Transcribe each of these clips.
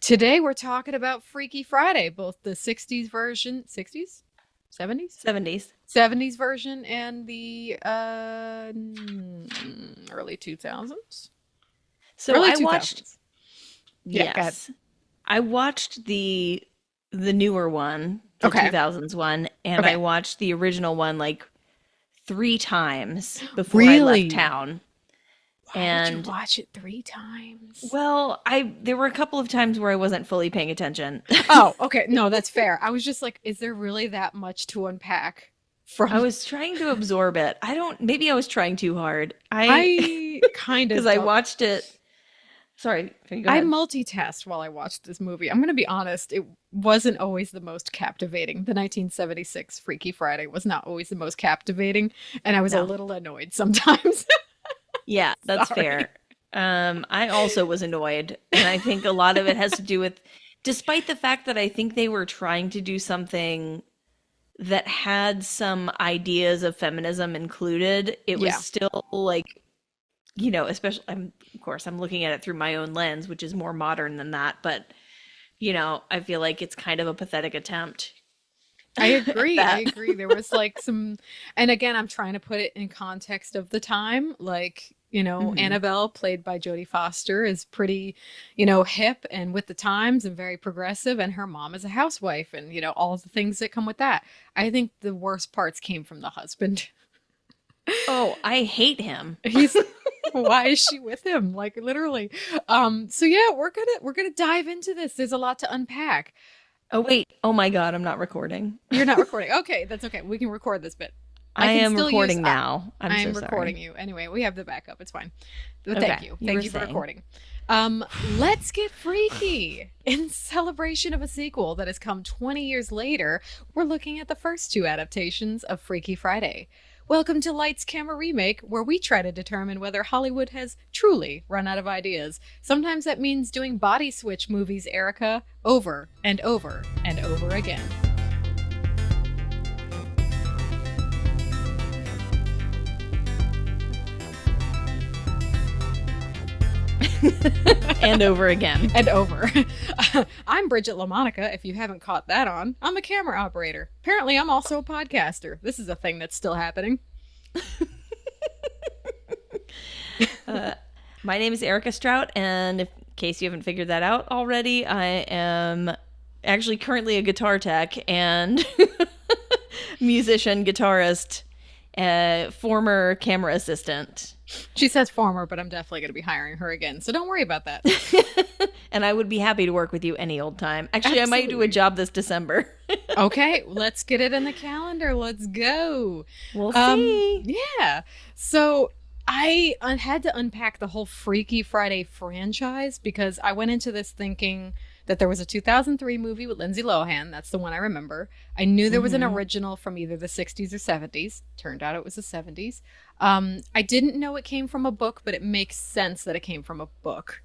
Today we're talking about Freaky Friday, both the 60s version, 60s? 70s? 70s. 70s version and the early 2000s? So Early I watched 2000s. Yeah, go ahead. yes. I watched the newer one, the Okay. 2000s one, and I Okay. watched the original one like 3 times before I left Really? town. Why would you And watch it 3 times? well, I there were a couple of times where I wasn't fully paying attention. Oh, okay. No, that's fair. I was just like, is there really that much to unpack I from was trying to absorb it. I don't maybe I was trying too hard. I I kind because of I don't. watched it. Sorry, go I ahead. multitasked while I watched this movie. I'm going to be honest, it wasn't always the most captivating. The 1976 Freaky Friday was not always the most captivating, and I was a No. little annoyed sometimes. Yeah, that's Sorry. fair. I also was annoyed, and I think a lot of it has to do with, despite the fact that I think they were trying to do something that had some ideas of feminism included, it was Yeah. still like, especially, of course, I'm looking at it through my own lens, which is more modern than that, but, I feel like it's kind of a pathetic attempt I at agree. I that. agree. There was like some, and again, I'm trying to put it in context of the time. Like, hmm Annabelle, played by Jodie Foster, is pretty, hip and with the times and very progressive. And her mom is a housewife and, all the things that come with that. I think the worst parts came from the husband. Oh, I hate him. He's, why is she with him? Like literally. So yeah, we're gonna dive into this. There's a lot to unpack. Oh, wait. Oh my God, I'm not recording. You're not recording. Okay, that's okay. We can record this bit. I I can am still use. recording now. I'm I so am recording sorry. you. Anyway, we have the backup. It's fine. But thank Okay, you. you Thank were you for saying. recording. Let's get freaky. In celebration of a sequel that has come 20 years later, we're looking at the first two adaptations of Freaky Friday. Welcome to Lights Camera Remake, where we try to determine whether Hollywood has truly run out of ideas. Sometimes that means doing body switch movies, Erica, over and over and over again. And over again. And over. I'm Bridget LaMonica, if you haven't caught that on. I'm a camera operator. Apparently, I'm also a podcaster. This is a thing that's still happening. Uh, my name is Erica Strout, and in case you haven't figured that out already, I am actually currently a guitar tech and musician, guitarist, former camera assistant. She says former, but I'm definitely going to be hiring her again, so don't worry about that. And I would be happy to work with you any old time. Actually, I might do a Absolutely. job this December. Okay, let's get it in the calendar. Let's go. We'll see. Yeah. So I had to unpack the whole Freaky Friday franchise because I went into this thinking that there was a 2003 movie with Lindsay Lohan. That's the one I remember. I knew there was an hmm original from either the 60s or 70s. Turned out it was the 70s. I didn't know it came from a book, but it makes sense that it came from a book.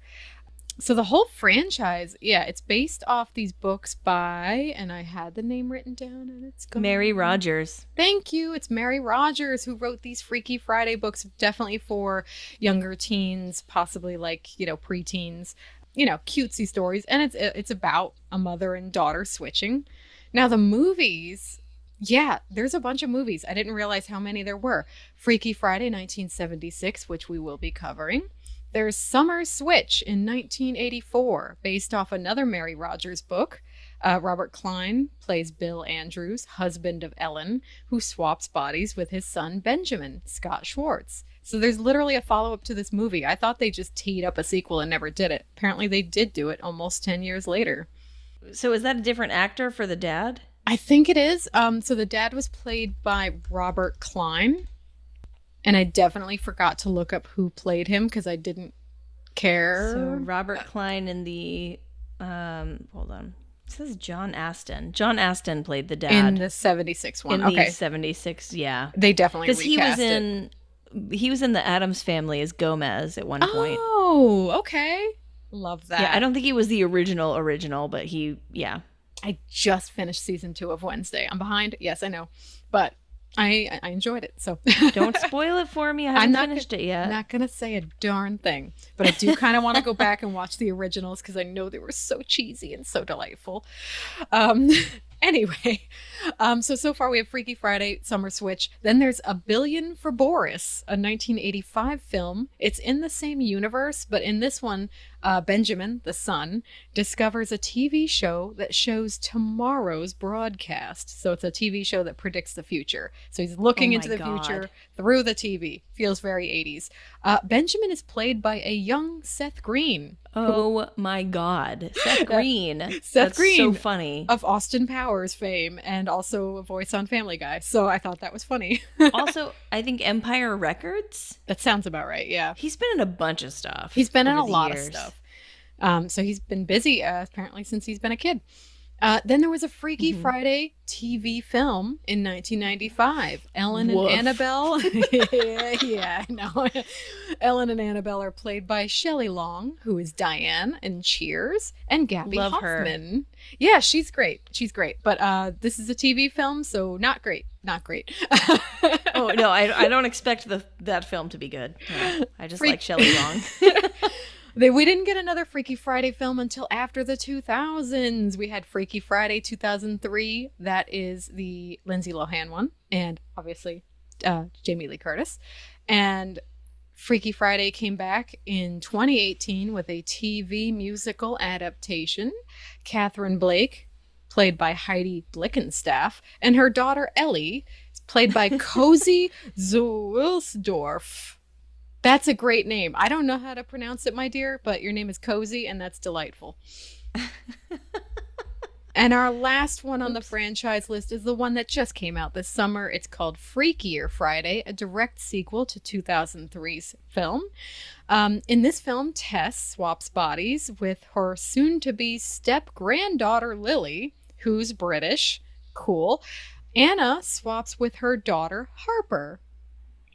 So the whole franchise, yeah, it's based off these books by, and I had the name written down and it's Mary gone. Rogers. Thank you. It's Mary Rogers who wrote these Freaky Friday books, definitely for younger teens, possibly like, preteens, cutesy stories. And it's about a mother and daughter switching. Now the movies, yeah, there's a bunch of movies. I didn't realize how many there were. Freaky Friday 1976, which we will be covering. There's Summer Switch in 1984, based off another Mary Rogers book. Robert Klein plays Bill Andrews, husband of Ellen, who swaps bodies with his son Benjamin, Scott Schwartz. So there's literally a follow up to this movie. I thought they just teed up a sequel and never did it. Apparently, they did do it almost 10 years later. So is that a different actor for the dad? I think it is. So the dad was played by Robert Klein. And I definitely forgot to look up who played him because I didn't So care. Robert Klein in the hold on. It says John Aston. John Aston played the In dad the 76 one. in the Okay. 76, yeah. They definitely Because recast it. he was in the Addams Family as Gomez at one point. Oh, okay. Love Yeah, I that. don't think he was the original, but he yeah. I just finished season 2 of Wednesday. I'm behind. Yes, I know. But I enjoyed it. So Don't spoil it for me. I haven't finished it yet. I'm not going to say a darn thing, but I do kind of want to go back and watch the originals because I know they were so cheesy and so delightful. Anyway, so far we have Freaky Friday, Summer Switch. Then there's A Billion for Boris, a 1985 film. It's in the same universe, but in this one, Benjamin, the son, discovers a TV show that shows tomorrow's broadcast. So it's a TV show that predicts the future. So he's looking into the future through the TV. Feels very 80s. Benjamin is played by a young Seth Green. Oh my God. Seth Green. That's so funny. Of Austin Powers fame and also a voice on Family Guy. So I thought that was funny. Also, I think Empire Records. That sounds about right, yeah. He's been in a bunch of stuff. He's been in a lot of stuff. So he's been busy apparently since he's been a kid. Then there was a Freaky Friday TV film in 1995. Ellen and Annabelle. yeah, I know. Ellen and Annabelle are played by Shelley Long, who is Diane in Cheers, and Gabby Hoffman. Her. Yeah, she's great. She's great. But this is a TV film, so not great. Not great. Oh, no, I don't expect that film to be good. No, I just like Shelley Long. We didn't get another Freaky Friday film until after the 2000s. We had Freaky Friday 2003. That is the Lindsay Lohan one. And obviously Jamie Lee Curtis. And Freaky Friday came back in 2018 with a TV musical adaptation. Catherine Blake, played by Heidi Blickenstaff, and her daughter Ellie, played by Cozy Zuilsdorf. That's a great name. I don't know how to pronounce it, my dear, but your name is Cozy, and that's delightful. And our last one on the franchise list is the one that just came out this summer. It's called Freakier Friday, a direct sequel to 2003's film. In this film, Tess swaps bodies with her soon-to-be step-granddaughter Lily, who's British. Cool. Anna swaps with her daughter Harper.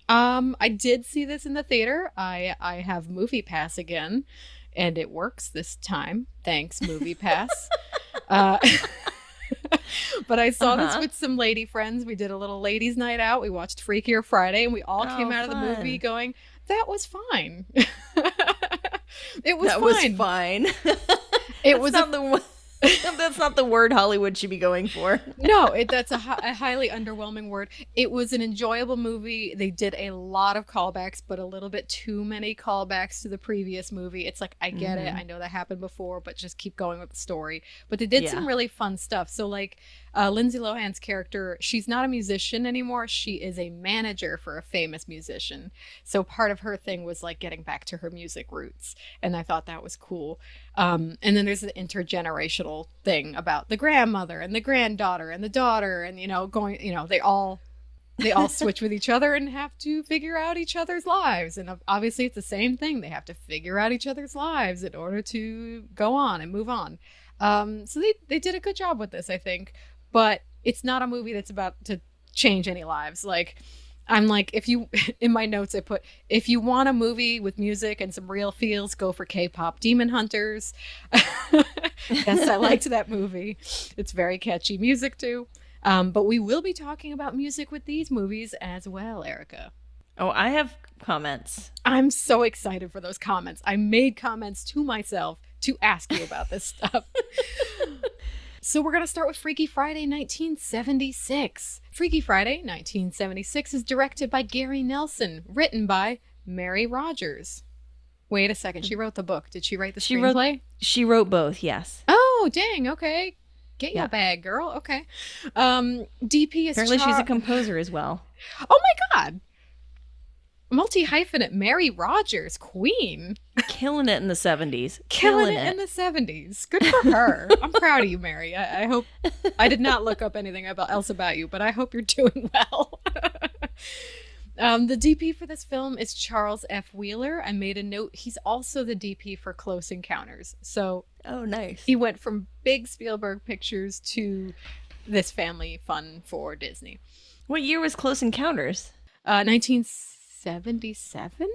I did see this in the theater. I have Movie Pass again, and it works this time. Thanks, Movie Pass. But I saw this with some lady friends. We did a little ladies' night out. We watched Freakier Friday, and we all came out of the movie going, "That was fine." It was fine. It was not the one. That's not the word Hollywood should be going for. No, that's a highly underwhelming word. It was an enjoyable movie. They did a lot of callbacks, but a little bit too many callbacks to the previous movie. It's like, I get it. I know that happened before, but just keep going with the story. But they did some really fun stuff. So like Lindsay Lohan's character, she's not a musician anymore. She is a manager for a famous musician. So part of her thing was like getting back to her music roots. And I thought that was cool. And then there's the intergenerational thing about the grandmother and the granddaughter and the daughter and, going, they all switch with each other and have to figure out each other's lives. And obviously it's the same thing. They have to figure out each other's lives in order to go on and move on. So they did a good job with this, I think, but it's not a movie that's about to change any lives. Like, I'm like, in my notes I put, if you want a movie with music and some real feels, go for K-pop Demon Hunters. Yes, I liked that movie. It's very catchy music too. But we will be talking about music with these movies as well, Erica. Oh, I have comments. I'm so excited for those comments. I made comments to myself to ask you about this stuff. So we're going to start with Freaky Friday 1976. Freaky Friday 1976 is directed by Gary Nelson, written by Mary Rogers. Wait a second, she wrote the book. Did she write the screenplay? She wrote both, yes. Oh, dang, okay. Get your bag, girl. Okay. DP is apparently she's a composer as well. Oh my God. Multi-hyphenate Mary Rogers, queen. Killing it in the 70s. Killing it in the 70s. Good for her. I'm proud of you, Mary. I hope, I did not look up anything else about you, but I hope you're doing well. The DP for this film is Charles F. Wheeler. I made a note. He's also the DP for Close Encounters. So, oh, nice. He went from big Spielberg pictures to this family fun for Disney. What year was Close Encounters? 1977?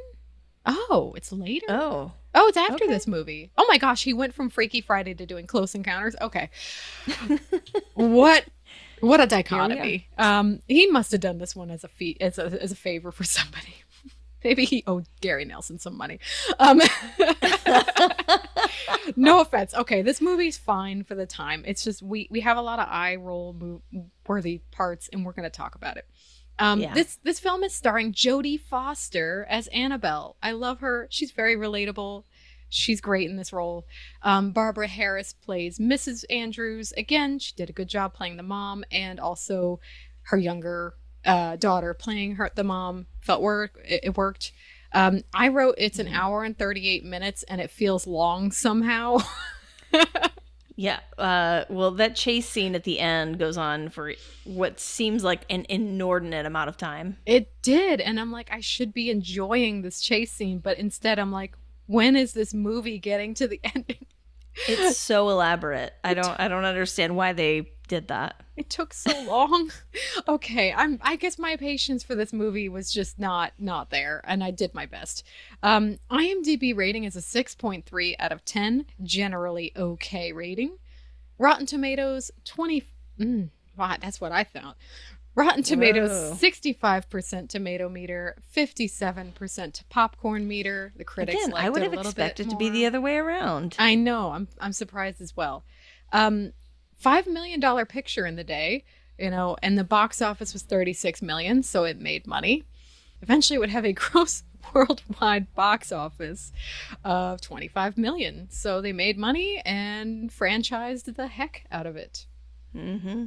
Oh, it's later. Oh, it's after this movie. Oh my gosh, he went from Freaky Friday to doing Close Encounters. Okay. What What a Here we are. dichotomy. He must have done this one as a favor for somebody. Maybe he owed Gary Nelson some money. Um, no offense. Okay, this movie's fine for the time. It's just we have a lot of eye roll worthy parts, and we're going to talk about it. Yeah. This film is starring Jodie Foster as Annabelle. I love her. She's very relatable. She's great in this role. Barbara Harris plays Mrs. Andrews. Again, she did a good job playing the mom, and also her younger daughter playing the mom. It worked. I wrote it's an hour and 38 minutes, and it feels long somehow. Yeah. Well, that chase scene at the end goes on for what seems like an inordinate amount of time. It did, and I'm like, I should be enjoying this chase scene, but instead I'm like, when is this movie getting to the ending? It's so elaborate. I don't understand why they did that. It took so long. Okay, I guess my patience for this movie was just not there, and I did my best. IMDb rating is a 6.3 out of 10, generally okay rating. Rotten Tomatoes 20. Wow, that's what I found. Rotten Tomatoes, Whoa. 65% tomato meter, 57% popcorn meter. The critics Again, liked I would it have a little expected bit to be more. the other way around. I know. I'm surprised as well. $5 million picture in the day, and the box office was 36 million, so it made money. Eventually, it would have a gross worldwide box office of 25 million. So they made money and franchised the heck out of it. Mm-hmm.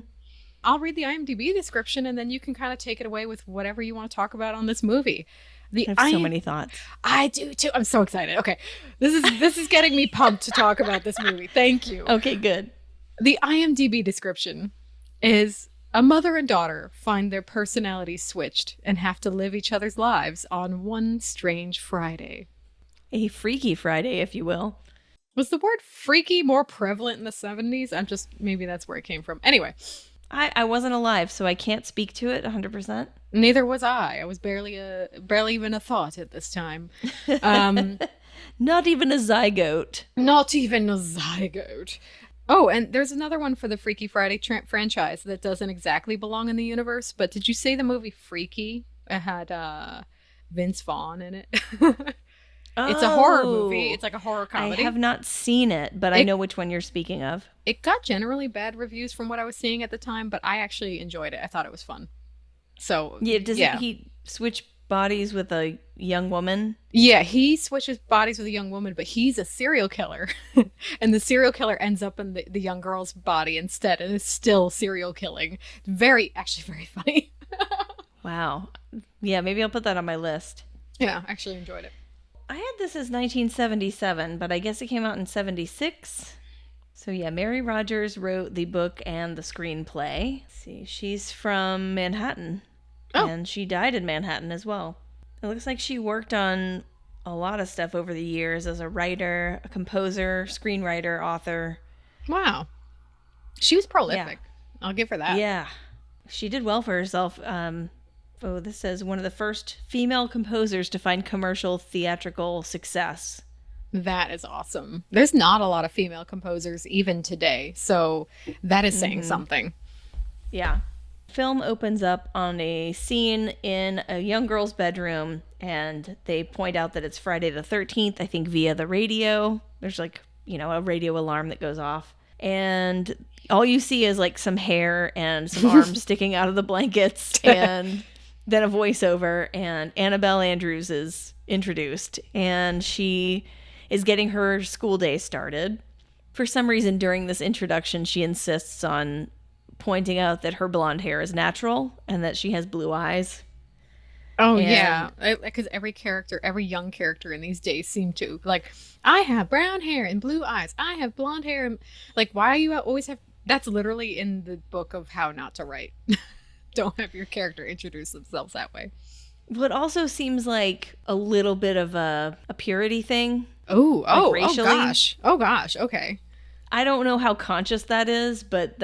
I'll read the IMDb description, and then you can kind of take it away with whatever you want to talk about on this movie. I have so many thoughts. I do too. I'm so excited. Okay, this is getting me pumped to talk about this movie. Thank you. Okay, good. The IMDb description is: a mother and daughter find their personalities switched and have to live each other's lives on one strange Friday. A Freaky Friday, if you will. Was the word freaky more prevalent in the 70s? Maybe that's where it came from. Anyway. I wasn't alive, so I can't speak to it 100%. Neither was I. I was barely even a thought at this time. Not even a zygote. Not even a zygote. Oh, and there's another one for the Freaky Friday franchise that doesn't exactly belong in the universe, but did you say the movie Freaky? It had Vince Vaughn in it. It's a horror movie. It's like a horror comedy. I have not seen it, but I know which one you're speaking of. It got generally bad reviews from what I was seeing at the time, but I actually enjoyed it. I thought it was fun. So Yeah, he switch bodies with a young woman? Yeah, he switches bodies with a young woman, but he's a serial killer. And the serial killer ends up in the young girl's body instead and is still serial killing. Actually very funny. Wow. Yeah, maybe I'll put that on my list. Yeah, actually enjoyed it. I had this as 1977, but I guess it came out in 76. So yeah, Mary Rogers wrote the book and the screenplay. Let's see, she's from Manhattan. Oh. And she died in Manhattan as well. It looks like she worked on a lot of stuff over the years as a writer, a composer, screenwriter, author. Wow. She was prolific. Yeah. I'll give her that. Yeah. She did well for herself. This says one of the first female composers to find commercial theatrical success. That is awesome. There's not a lot of female composers even today, so that is saying something. Yeah. Film opens up on a scene in a young girl's bedroom, and they point out that it's Friday the 13th, I think via the radio. There's a radio alarm that goes off. And all you see is some hair and some arms sticking out of the blankets, and then a voiceover, and Annabelle Andrews is introduced, and she is getting her school day started. For some reason, during this introduction, she insists on pointing out that her blonde hair is natural and that she has blue eyes. Oh, yeah. Because every young character in these days seem to, I have brown hair and blue eyes. I have blonde hair. And, why you always have... That's literally in the book of how not to write. Don't have your character introduce themselves that way. Well, it also seems like a little bit of a purity thing. Racially. Oh gosh. Okay. I don't know how conscious that is, but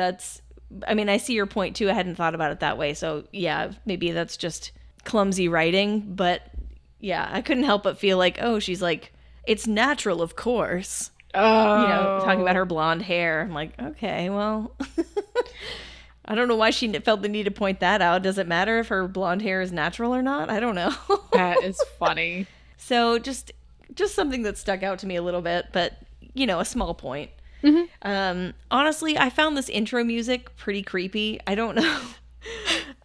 I see your point too. I hadn't thought about it that way. So yeah, maybe that's just clumsy writing, but yeah, I couldn't help but feel she's it's natural, of course. Oh. Talking about her blonde hair. I'm like, okay, well, I don't know why she felt the need to point that out. Does it matter if her blonde hair is natural or not? I don't know. That is funny. So just something that stuck out to me a little bit, but a small point. Honestly, I found this intro music pretty creepy. I don't know.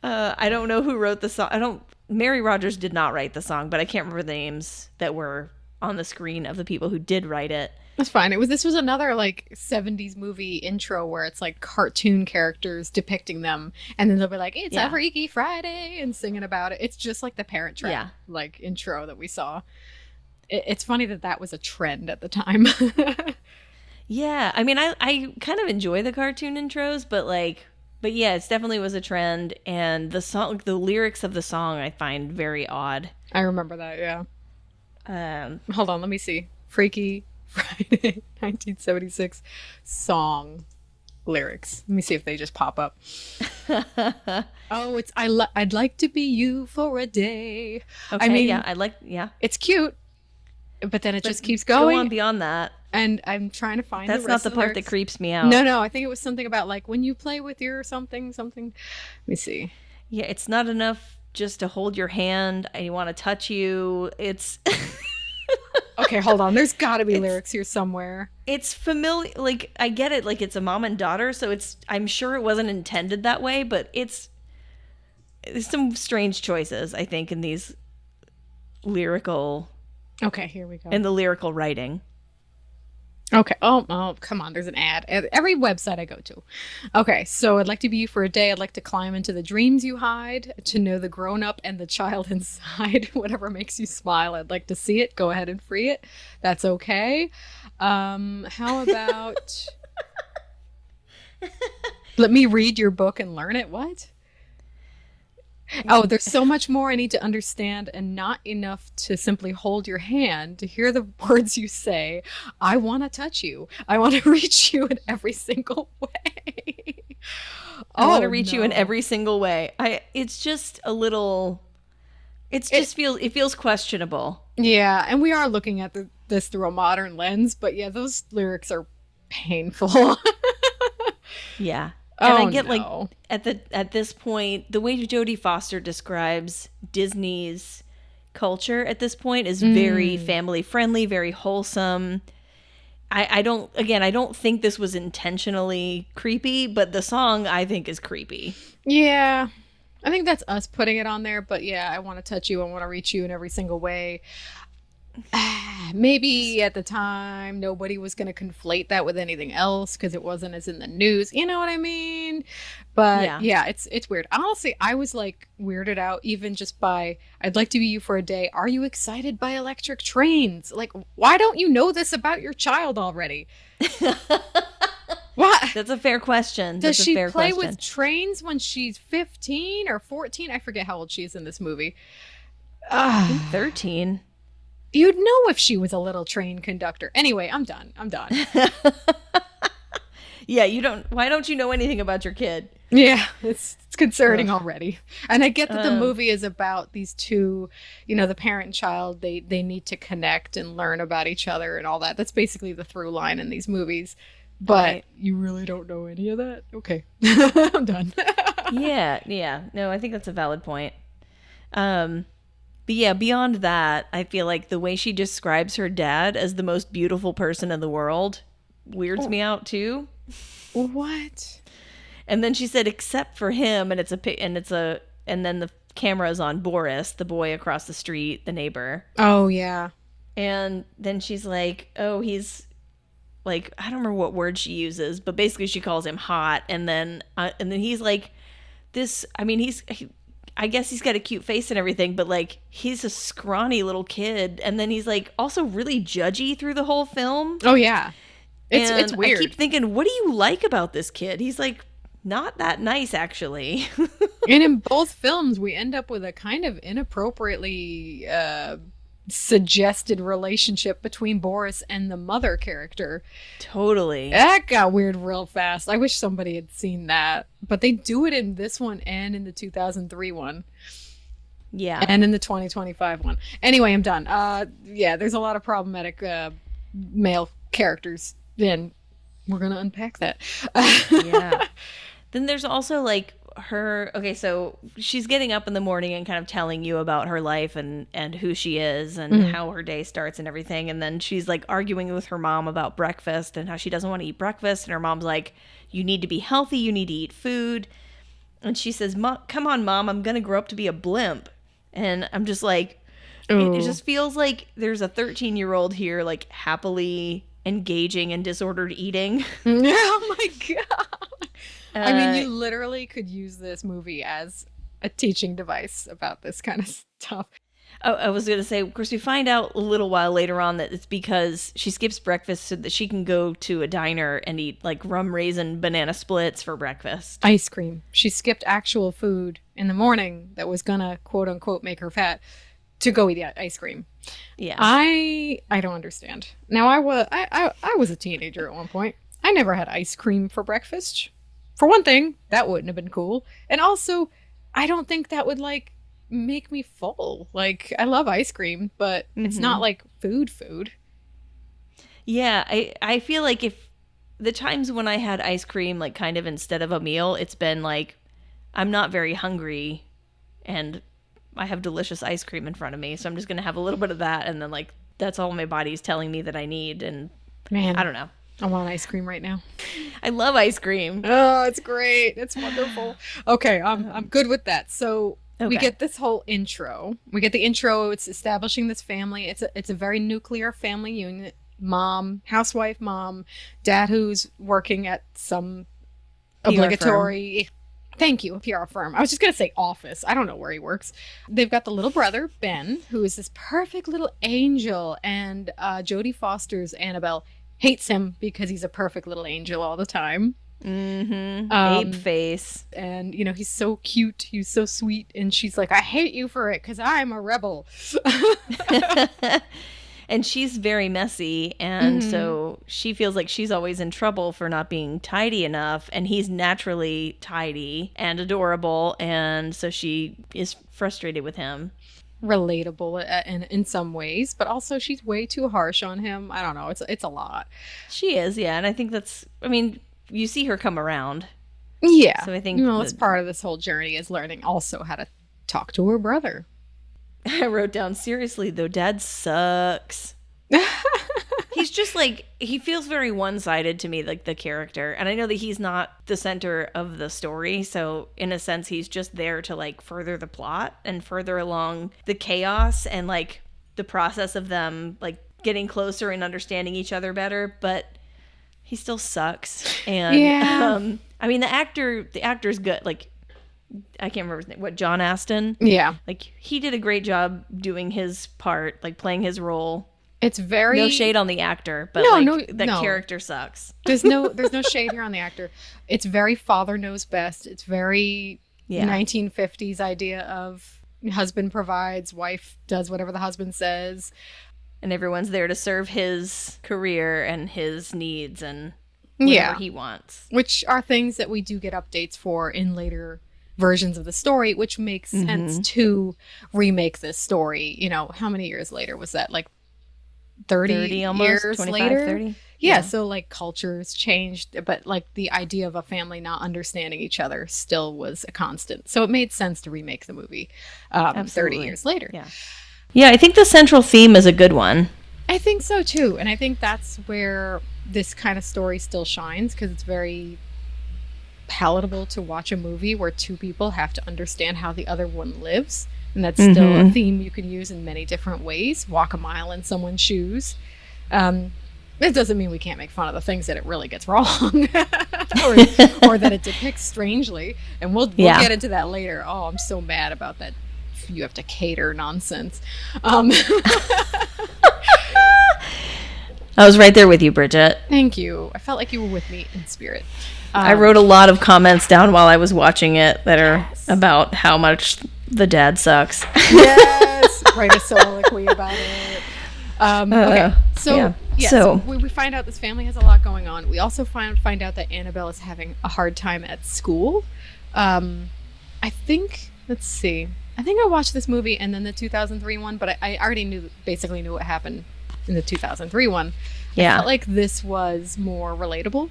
I don't know who wrote the song. Mary Rogers did not write the song, but I can't remember the names that were on the screen of the people who did write it. That's fine. This was another like 70s movie intro where it's like cartoon characters depicting them, and then they'll be like, "It's a Freaky Friday," and singing about it. It's just like the Parent Trap like intro that we saw. It's funny that was a trend at the time. Yeah, I mean, I kind of enjoy the cartoon intros, but yeah, it definitely was a trend, and the lyrics of the song I find very odd. I remember that. Yeah. Hold on, let me see. Freaky Friday 1976 song lyrics. Let me see if they just pop up. Oh, it's I'd like to be you for a day. Okay, I mean, yeah. It's cute, but then it just keeps going. Go on beyond that. And I'm trying to find That's the not rest the of part lyrics. that creeps me out. No, I think it was something about like when you play with your something. Let me see. Yeah, it's not enough just to hold your hand. I want to touch you. It's Okay, hold on. There's got to be lyrics here somewhere. It's familiar. Like, I get it. Like, it's a mom and daughter, so I'm sure it wasn't intended that way, but there's some strange choices, I think, in these lyrical. Okay, here we go. In the lyrical writing. Okay. Oh, come on. There's an ad at every website I go to. Okay. So I'd like to be you for a day. I'd like to climb into the dreams you hide, to know the grown up and the child inside. Whatever makes you smile, I'd like to see it. Go ahead and free it. That's okay. How about let me read your book and learn it? What? Oh, there's so much more I need to understand, and not enough to simply hold your hand, to hear the words you say. I want to touch you. I want to reach you in every single way. I want to reach you in every single way. It's just a little. It feels questionable. Yeah, and we are looking at this through a modern lens, but yeah, those lyrics are painful. Yeah. And I get like at this point, the way Jodie Foster describes Disney's culture at this point is very family friendly, very wholesome. I don't think this was intentionally creepy, but the song I think is creepy. Yeah. I think that's us putting it on there, but yeah, I want to touch you. I want to reach you in every single way. Maybe at the time nobody was going to conflate that with anything else because it wasn't as in the news. You know what I mean? But yeah, it's weird. Honestly, I was like weirded out even just by I'd like to be you for a day. Are you excited by electric trains? Like, why don't you know this about your child already? What? That's a fair question. Does she play with trains when she's 15 or 14? I forget how old she is in this movie. 13. You'd know if she was a little train conductor. Anyway, I'm done. Yeah, you don't. Why don't you know anything about your kid? Yeah, it's concerning already. And I get that the movie is about these two, the parent and child. They need to connect and learn about each other and all that. That's basically the through line in these movies. But you really don't know any of that? Okay. I'm done. Yeah. No, I think that's a valid point. But yeah, beyond that, I feel like the way she describes her dad as the most beautiful person in the world weirds me out too. What? And then she said, except for him, and then the camera is on Boris, the boy across the street, the neighbor. Oh yeah. And then she's like, oh, he's like, I don't remember what word she uses, but basically she calls him hot, and then he's like, this. I mean, I guess he's got a cute face and everything, but like he's a scrawny little kid, and then he's like also really judgy through the whole film. Oh yeah, it's weird. I keep thinking, what do you like about this kid? He's like not that nice actually. And in both films, we end up with a kind of inappropriately suggested relationship between Boris and the mother character. Totally. That got weird real fast. I wish somebody had seen that. But they do it in this one and in the 2003 one. Yeah. And in the 2025 one. Anyway, I'm done. Yeah, there's a lot of problematic male characters. Then we're going to unpack that. Yeah. Then there's also like her, okay, so she's getting up in the morning and kind of telling you about her life and who she is and how her day starts and everything. And then she's like arguing with her mom about breakfast and how she doesn't want to eat breakfast. And her mom's like, you need to be healthy. You need to eat food. And she says, come on, Mom, I'm going to grow up to be a blimp. And I'm just like, it just feels like there's a 13-year-old here, like happily engaging in disordered eating. Oh my God. I mean, you literally could use this movie as a teaching device about this kind of stuff. I was going to say, of course, we find out a little while later on that it's because she skips breakfast so that she can go to a diner and eat like rum raisin banana splits for breakfast. Ice cream. She skipped actual food in the morning that was going to, quote unquote, make her fat to go eat ice cream. Yeah. I don't understand. Now, I was a teenager at one point. I never had ice cream for breakfast. For one thing, that wouldn't have been cool. And also, I don't think that would, like, make me full. Like, I love ice cream, but it's not, like, food. Yeah, I feel like if the times when I had ice cream, like, kind of instead of a meal, it's been, like, I'm not very hungry, and I have delicious ice cream in front of me, so I'm just going to have a little bit of that, and then, like, that's all my body's telling me that I need, and Man, I don't know. I want ice cream right now. I love ice cream. Oh, it's great. It's wonderful. Okay, I'm good with that. So we get this whole intro. We get the intro. It's establishing this family. It's a very nuclear family unit. Mom, housewife mom, dad who's working at some obligatory Thank you, PR firm. I was just going to say office. I don't know where he works. They've got the little brother, Ben, who is this perfect little angel. And Jodie Foster's Annabelle hates him because he's a perfect little angel all the time. Ape face. And, you know, he's so cute. He's so sweet. And she's like, I hate you for it because I'm a rebel. And she's very messy. And so she feels like she's always in trouble for not being tidy enough. And he's naturally tidy and adorable. And so she is frustrated with him. Relatable in some ways, but also she's way too harsh on him. I don't know. It's a lot. She is, yeah. And I think you see her come around. Yeah. So I think that's part of this whole journey is learning also how to talk to her brother. I wrote down, seriously though, Dad sucks. He's just like, he feels very one-sided to me, like the character. And I know that he's not the center of the story. So in a sense, he's just there to like further the plot and further along the chaos and like the process of them like getting closer and understanding each other better. But he still sucks. And I mean, the actor's good. Like, I can't remember his name. What, John Aston? Yeah. Like, he did a great job doing his part, like playing his role. It's very no shade on the actor, but the character sucks. There's no shade here on the actor. It's very father knows best. It's very 1950s idea of husband provides, wife does whatever the husband says, and everyone's there to serve his career and his needs and whatever he wants. Which are things that we do get updates for in later versions of the story, which makes sense to remake this story. You know, how many years later was that? Like 30 almost, years 25, later 30. Yeah, so like cultures changed, but like the idea of a family not understanding each other still was a constant, so it made sense to remake the movie 30 years later. Yeah, I think the central theme is a good one. I think so too, and I think that's where this kind of story still shines, because it's very palatable to watch a movie where two people have to understand how the other one lives. And that's still a theme you can use in many different ways. Walk a mile in someone's shoes. It doesn't mean we can't make fun of the things that it really gets wrong or that it depicts strangely. And we'll get into that later. Oh, I'm so mad about that. You have to cater nonsense. I was right there with you, Bridget. Thank you. I felt like you were with me in spirit. I wrote a lot of comments down while I was watching it that are about how much the dad sucks. Yes, write a soliloquy about it. Okay, so we find out this family has a lot going on. We also find out that Annabelle is having a hard time at school. I think, let's see. I think I watched this movie and then the 2003 one, but I already basically knew what happened in the 2003 one. I felt like this was more relatable.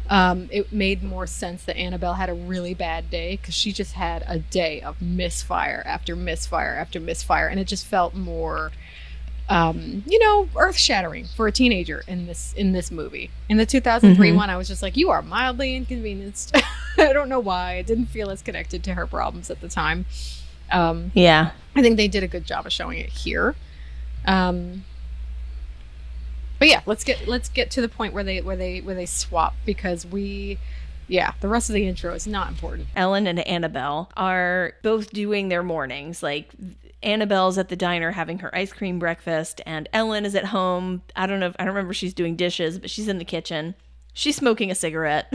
It made more sense that Annabelle had a really bad day because she just had a day of misfire after misfire after misfire, and it just felt more, earth shattering for a teenager in this movie. In the 2003 one, I was just like, you are mildly inconvenienced. I don't know why. I didn't feel as connected to her problems at the time. Yeah, I think they did a good job of showing it here. But yeah, let's get to the point where they swap, because the rest of the intro is not important. Ellen and Annabelle are both doing their mornings. Like, Annabelle's at the diner having her ice cream breakfast, and Ellen is at home. I don't remember if she's doing dishes, but she's in the kitchen. She's smoking a cigarette.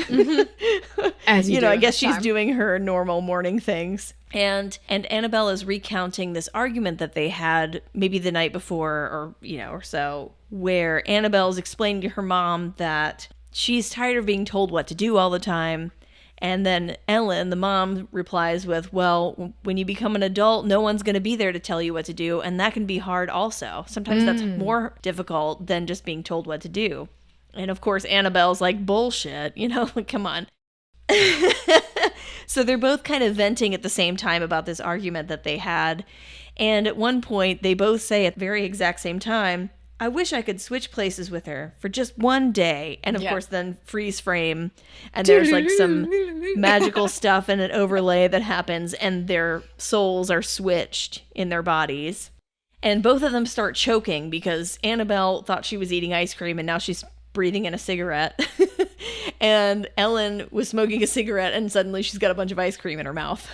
As I guess she's doing her normal morning things. And Annabelle is recounting this argument that they had maybe the night before, or so, where Annabelle's explaining to her mom that she's tired of being told what to do all the time. And then Ellen, the mom, replies with, well, when you become an adult, no one's going to be there to tell you what to do. And that can be hard also. Sometimes that's more difficult than just being told what to do. And of course, Annabelle's like, bullshit, like, come on. So they're both kind of venting at the same time about this argument that they had. And at one point, they both say at the very exact same time, I wish I could switch places with her for just one day. And of course, then freeze frame. And there's like some magical stuff and an overlay that happens. And their souls are switched in their bodies. And both of them start choking because Annabelle thought she was eating ice cream and now she's breathing in a cigarette. And Ellen was smoking a cigarette and suddenly she's got a bunch of ice cream in her mouth.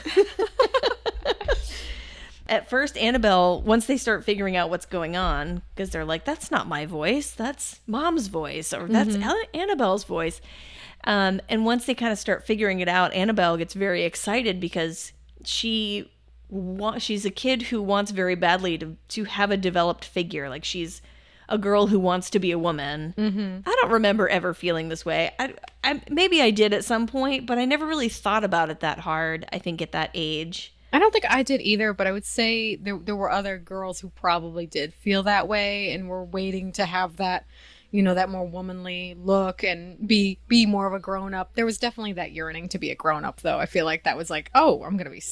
At first, Annabelle, once they start figuring out what's going on, because they're like, that's not my voice, that's Mom's voice, or that's Annabelle's voice. And once they kind of start figuring it out, Annabelle gets very excited because she's a kid who wants very badly to have a developed figure. Like, she's a girl who wants to be a woman. I don't remember ever feeling this way. I maybe I did at some point, but I never really thought about it that hard, I think, at that age. I don't think I did either, but I would say there were other girls who probably did feel that way and were waiting to have that, that more womanly look and be more of a grown-up. There was definitely that yearning to be a grown-up, though. I feel like that was like, oh, I'm going to be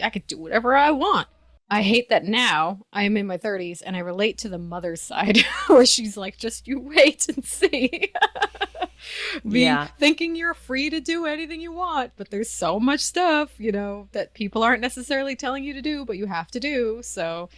I could do whatever I want. I hate that now I am in my 30s and I relate to the mother's side where she's like, just you wait and see. Thinking you're free to do anything you want, but there's so much stuff, that people aren't necessarily telling you to do, but you have to do. So,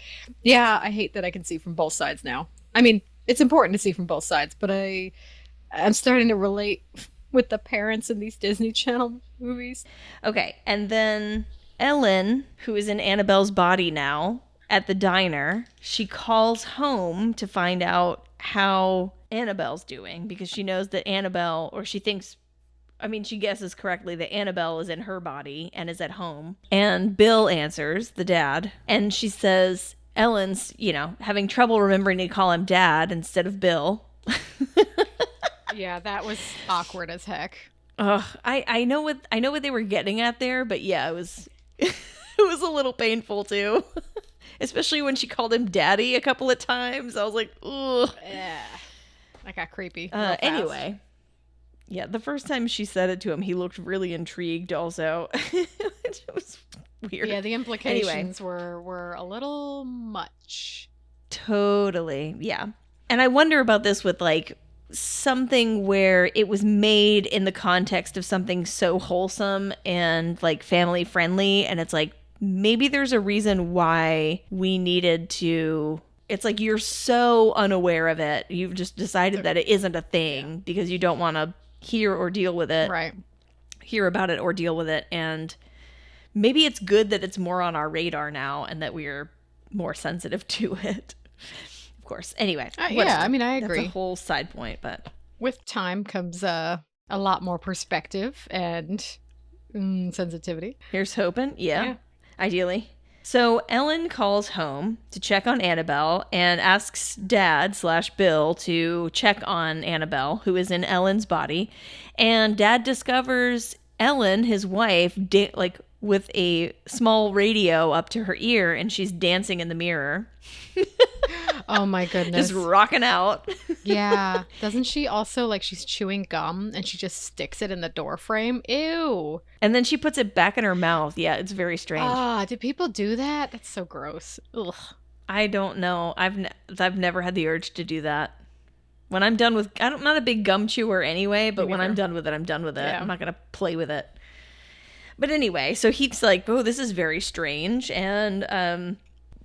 yeah, I hate that I can see from both sides now. I mean, it's important to see from both sides, but I'm starting to relate with the parents in these Disney Channel movies. Okay, and then Ellen, who is in Annabelle's body now, at the diner, she calls home to find out how Annabelle's doing, because she knows that Annabelle, or she guesses correctly that Annabelle is in her body and is at home. And Bill answers, the dad, and she says Ellen's, having trouble remembering to call him dad instead of Bill. Yeah, that was awkward as heck. Ugh, I know what they were getting at there, but yeah, it was it was a little painful too. Especially when she called him daddy a couple of times. I was like, ugh. Yeah. That got creepy. Anyway. Yeah, the first time she said it to him, he looked really intrigued also. It was weird. Yeah, the implications were a little much. Totally. Yeah. And I wonder about this with like something where it was made in the context of something so wholesome and like family friendly, and it's like, maybe there's a reason why we needed to. It's like you're so unaware of it. You've just decided that it isn't a thing because you don't want to hear or deal with it. Right. Hear about it or deal with it. And maybe it's good that it's more on our radar now and that we're more sensitive to it. Of course. Anyway. Yeah, I mean, I agree. That's a whole side point, but. With time comes a lot more perspective and sensitivity. Here's hoping. Yeah. Ideally. So Ellen calls home to check on Annabelle and asks Dad/Bill to check on Annabelle, who is in Ellen's body. And Dad discovers Ellen, his wife, with a small radio up to her ear, and she's dancing in the mirror. Oh my Just goodness. rocking out. Yeah. Doesn't she also, like, she's chewing gum and she just sticks it in the door frame? Ew. And then she puts it back in her mouth. Yeah, it's very strange. Ah, do people do that? That's so gross. Ugh. I don't know. I've never had the urge to do that. When I'm done with, I'm not a big gum chewer anyway, but when I'm done with it, I'm done with it. Yeah. I'm not going to play with it. But anyway, so he's like, oh, this is very strange. And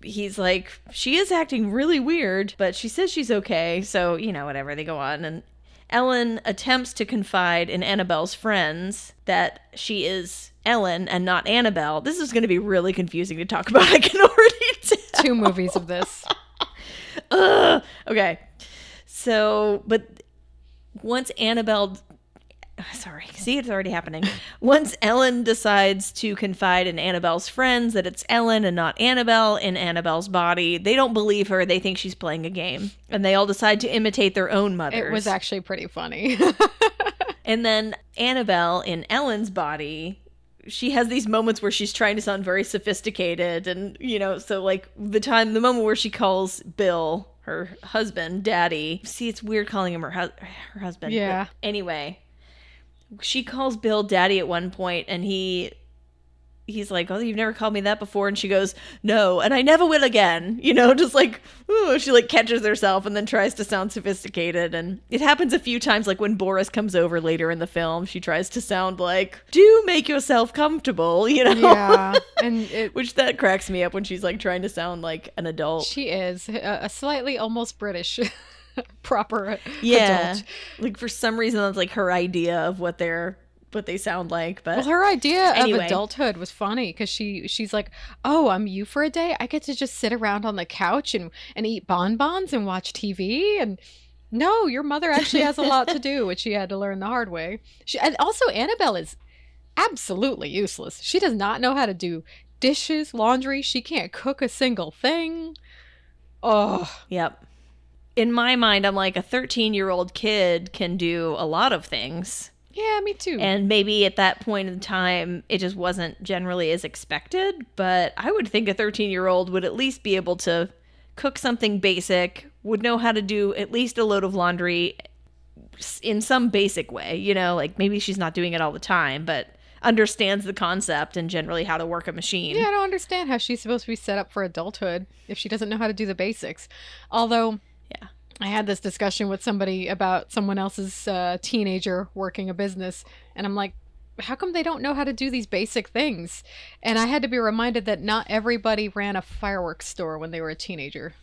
he's like, she is acting really weird, but she says she's okay. So, you know, whatever, they go on. And Ellen attempts to confide in Annabelle's friends that she is Ellen and not Annabelle. This is going to be really confusing to talk about. I can already tell. 2 movies of this. Okay. So, but once Annabelle, sorry, see, it's already happening. Once Ellen decides to confide in Annabelle's friends that it's Ellen and not Annabelle in Annabelle's body, they don't believe her. They think she's playing a game. And they all decide to imitate their own mothers. It was actually pretty funny. And then Annabelle in Ellen's body, she has these moments where she's trying to sound very sophisticated. And, you know, so like the moment where she calls Bill, her husband, Daddy. See, it's weird calling him her husband. Yeah. But anyway, she calls Bill Daddy at one point, and he's like, oh, you've never called me that before. And she goes, no, and I never will again. You know, just like, ooh, she like catches herself and then tries to sound sophisticated. And it happens a few times, like when Boris comes over later in the film, she tries to sound like, do make yourself comfortable, you know? Yeah. And which that cracks me up when she's like trying to sound like an adult. she is a slightly almost British proper adult. Like for some reason that's like her idea of what they sound like. But Well, her idea anyway. of adulthood was funny because she's like, oh, I'm you for a day. I get to just sit around on the couch and eat bonbons and watch TV. And no, your mother actually has a lot to do, which she had to learn the hard way. And also Annabelle is absolutely useless. She does not know how to do dishes, laundry. She can't cook a single thing. Oh, Yep. In my mind, I'm like, a 13-year-old kid can do a lot of things. yeah, me too. And maybe at that point in time, it just wasn't generally as expected. But I would think a 13-year-old would at least be able to cook something basic, would know how to do at least a load of laundry in some basic way. You know, like maybe she's not doing it all the time, but understands the concept and generally how to work a machine. Yeah, I don't understand how she's supposed to be set up for adulthood if she doesn't know how to do the basics. Although, Yeah. I had this discussion with somebody about someone else's teenager working a business, and I'm like, how come they don't know how to do these basic things? And I had to be reminded that not everybody ran a fireworks store when they were a teenager.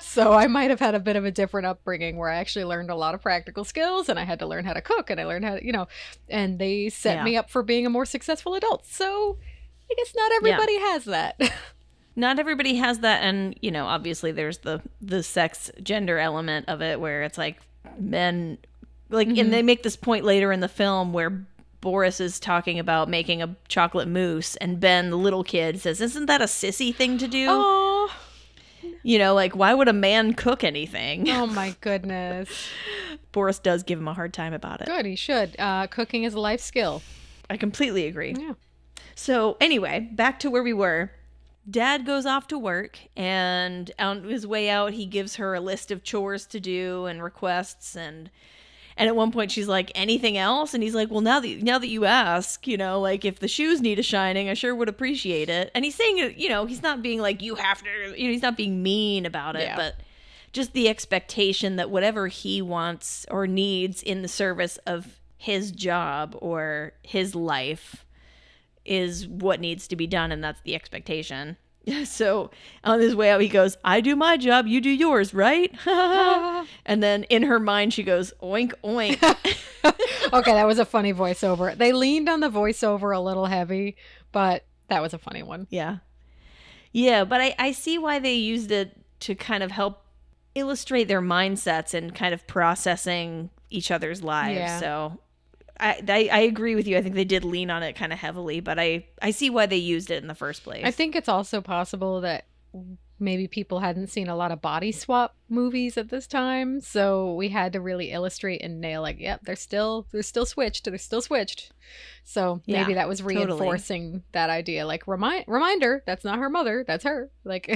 So I might have had a bit of a different upbringing where I actually learned a lot of practical skills, and I had to learn how to cook, and I learned how to, you know, and they set me up for being a more successful adult. So I guess not everybody has that. Not everybody has that, and you know, obviously there's the sex gender element of it where it's like men like and they make this point later in the film where Boris is talking about making a chocolate mousse, and Ben, the little kid, says, isn't that a sissy thing to do? Oh, You know, like, why would a man cook anything? oh my goodness. Boris does give him a hard time about it. Good, he should. Cooking is a life skill. I completely agree. Yeah. So anyway, back to where we were. Dad goes off to work, and on his way out, he gives her a list of chores to do and requests, and at one point she's like, anything else? And he's like, well, now that you ask, you know, like, if the shoes need a shining, I sure would appreciate it. And he's saying it, you know, he's not being like, you have to, you know, he's not being mean about it, but just the expectation that whatever he wants or needs in the service of his job or his life is what needs to be done, and that's the expectation. So on his way out, he goes, I do my job, you do yours, right? And then in her mind, she goes, oink, oink. Okay, that was a funny voiceover. They leaned on the voiceover a little heavy, but that was a funny one. Yeah. Yeah, but I see why they used it to kind of help illustrate their mindsets and kind of processing each other's lives. Yeah. So I agree with you. I think they did lean on it kind of heavily, but I see why they used it in the first place. I think it's also possible that maybe people hadn't seen a lot of body swap movies at this time, so we had to really illustrate and nail, like, yep, they're still switched. They're still switched. So maybe Yeah, that was reinforcing that idea. Like, reminder, that's not her mother, that's her. Like,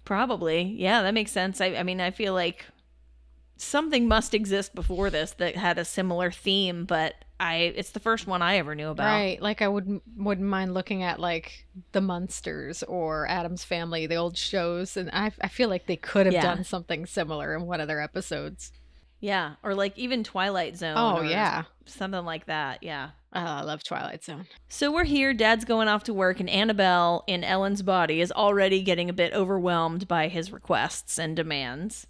Probably. Yeah, that makes sense. I mean, I feel like something must exist before this that had a similar theme, but it's the first one I ever knew about. Right. Like I wouldn't mind looking at like The Munsters or Adam's Family, the old shows, and I feel like they could have Yeah. done something similar in one of their episodes. Yeah, or like even Twilight Zone Oh or yeah. something like that. Yeah. I love Twilight Zone. So we're here, Dad's going off to work, and Annabelle in Ellen's body is already getting a bit overwhelmed by his requests and demands.